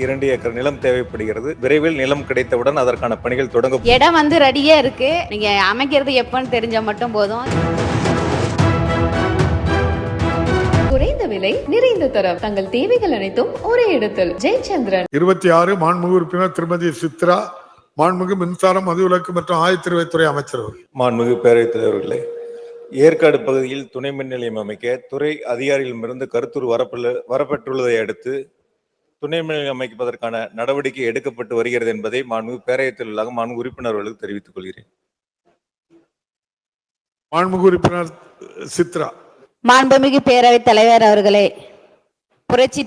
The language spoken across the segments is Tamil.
2 ஏக்கர் நிலம் தேவைப்படுகிறது. விரைவில் நிலம் கிடைத்தவுடன் அதற்கான பணிகள் தொடங்க. இடம் ரெடியா இருக்கு. நீங்க அமைக்கிறது எப்பன்னு தெரிஞ்சா மட்டும் போதும். குறைந்த விலை, நிறைந்த தரம், தங்கள் தேவைகள் அனைத்தும் ஒரே இடத்தில். ஜெயச்சந்திரன். 26 மாண்புமிகு உறுப்பினர் திருமதி சித்ரா, மாண்புமிகு மின்சாரம், மதுவிலக்கு மற்றும் ஆயத்திருவைத்துறை அமைச்சர். மாண்புமிகு பேரவைத் தலைவர்களே, ஏற்காடு பகுதியில் துணை மின் நிலையம் அமைக்க துறை அதிகாரிகளிடமிருந்து கருத்துரு வரப்பெற்றுள்ளதை அடுத்து துணை மின் நிலையம் அமைப்பதற்கான நடவடிக்கை எடுக்கப்பட்டு வருகிறது என்பதை மாண்புமிகு பேரவைத் தலைவர்களாக மாண்புமிகு உறுப்பினர்களுக்கு தெரிவித்துக் கொள்கிறேன். மாண்புமிகு உறுப்பினர் சித்ரா. மாண்புமிகு பேரவைத் தலைவர் அவர்களே, புரட்சி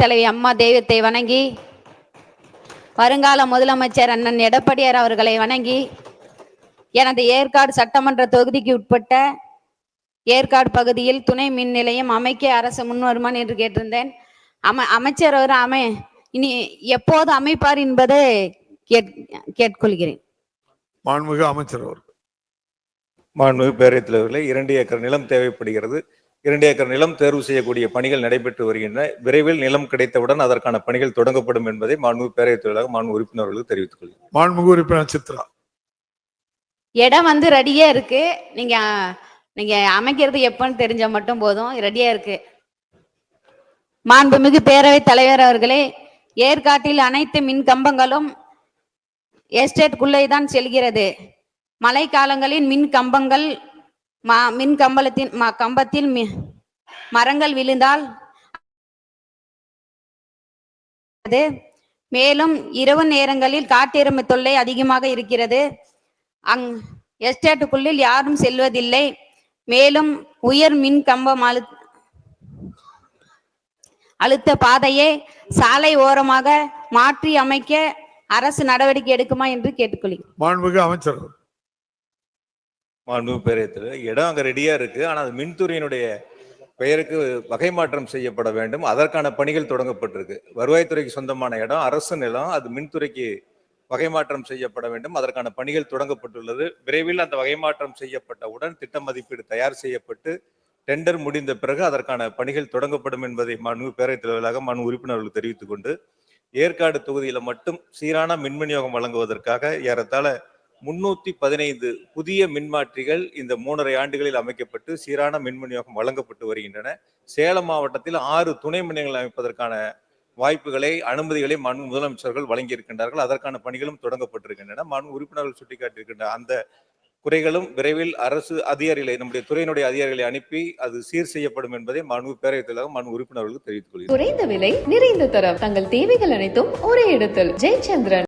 தலைவி அம்மா தெய்வத்தை வணங்கி, வருங்கால முதலமைச்சர் அண்ணன் எடப்பாடியார் அவர்களை வணங்கி, எனது ஏற்காடு சட்டமன்ற தொகுதிக்கு உட்பட்ட ஏற்காடு பகுதியில் துணை மின் நிலையம் அமைக்க அரசு முன்வருமான் என்று கேட்டிருந்தேன். அமைச்சர் அவர் இனி எப்போது அமைப்பார் என்பதை கேட்கொள்கிறேன். மாண்புமிகு அமைச்சர் அவர்கள். மாண்புமிகு பேரவைத் தலைவர்களே, 2 ஏக்கர் நிலம் தேவைப்படுகிறது. 2 ஏக்கர் நிலம் தேர்வு செய்யக்கூடிய பணிகள் நடைபெற்று வருகின்றன. விரைவில் நிலம் கிடைத்தவுடன் அதற்கான பணிகள் தொடங்கப்படும் என்பதை மாண்புமிகு பேரவைத் தலைவராக மாண்புமிகு உறுப்பினர்களுக்கு தெரிவித்துக் கொள்கிறேன். மாண்புமிகு உறுப்பினர் சித்ரா. இடம் ரெடியா இருக்கு. நீங்க அமைக்கிறது எப்பன்னு தெரிஞ்சா மட்டும் போதும். ரெடியா இருக்கு. மாண்புமிகு பேரவைத் தலைவர் அவர்களே, ஏற்காட்டில் அனைத்து மின் கம்பங்களும் எஸ்டேட்டுக்குள்ளே தான் செல்கிறது. மழை காலங்களில் கம்பத்தில் மரங்கள் விழுந்தால், மேலும் இரவு நேரங்களில் காட்டெருமை தொல்லை அதிகமாக இருக்கிறது. எஸ்டேட்டுக்குள்ளில் யாரும் செல்வதில்லை. மேலும் உயர் மின் கம்பம் அழுத்த பாதையை சாலை ஓரமாக மாற்றி அமைக்க அரசு நடவடிக்கை எடுக்குமா என்று கேட்டுக்கொள்கிறேன். மாண்புமிகு அமைச்சர். மாண்புமிகு பேரவைத் தலைவர், இடம் அங்க ரெடியா இருக்கு. ஆனால் அது மின்துறையினுடைய பெயருக்கு வகை மாற்றம் செய்யப்பட வேண்டும். அதற்கான பணிகள் தொடங்கப்பட்டிருக்கு. வருவாய்த்துறைக்கு சொந்தமான இடம், அரசு நிலம். அது மின்துறைக்கு வகை மாற்றம் செய்யப்பட வேண்டும். அதற்கான பணிகள் தொடங்கப்பட்டுள்ளது. விரைவில் அந்த வகை மாற்றம் செய்யப்பட்டவுடன் திட்ட மதிப்பீடு தயார் செய்யப்பட்டு டெண்டர் முடிந்த பிறகு அதற்கான பணிகள் தொடங்கப்படும் என்பதை மாண்புமிகு பேரவைத் தலைவர்களாக மாண்புமிகு உறுப்பினர்களுக்கு தெரிவித்துக் கொண்டு, ஏற்காடு தொகுதியில மட்டும் சீரான மின் விநியோகம் வழங்குவதற்காக ஏறத்தாழ 315 புதிய மின்மாற்றிகள் இந்த 3.5 ஆண்டுகளில் அமைக்கப்பட்டு சீரான மின் விநியோகம் வழங்கப்பட்டு வருகின்றன. சேலம் மாவட்டத்தில் 6 துணை மின் நிலையங்கள் அமைப்பதற்கான வாய்ப்புகளை, அனுமதிகளை மாண்புமிகு முதலமைச்சர்கள் வழங்கியிருக்கின்றார்கள். அதற்கான பணிகளும் தொடங்கப்பட்டிருக்கின்றன. மாண்புமிகு உறுப்பினர்கள் சுட்டிக்காட்டியிருக்கின்ற அந்த குறைகளும் விரைவில் அரசு அதிகாரிகளை, நம்முடைய துறையினுடைய அதிகாரிகளை அனுப்பி அது சீர் செய்யப்படும் என்பதை மாண்புமிகு பேரவைத் தலைவர்கள் மாண்புமிகு உறுப்பினர்களுக்கு தெரிவித்துக் கொள்கிறேன். குறைந்த விலை, நிறைந்த தரம், தங்கள் தேவைகள் அனைத்தும் ஒரே இடத்தில். ஜெயச்சந்திரன்.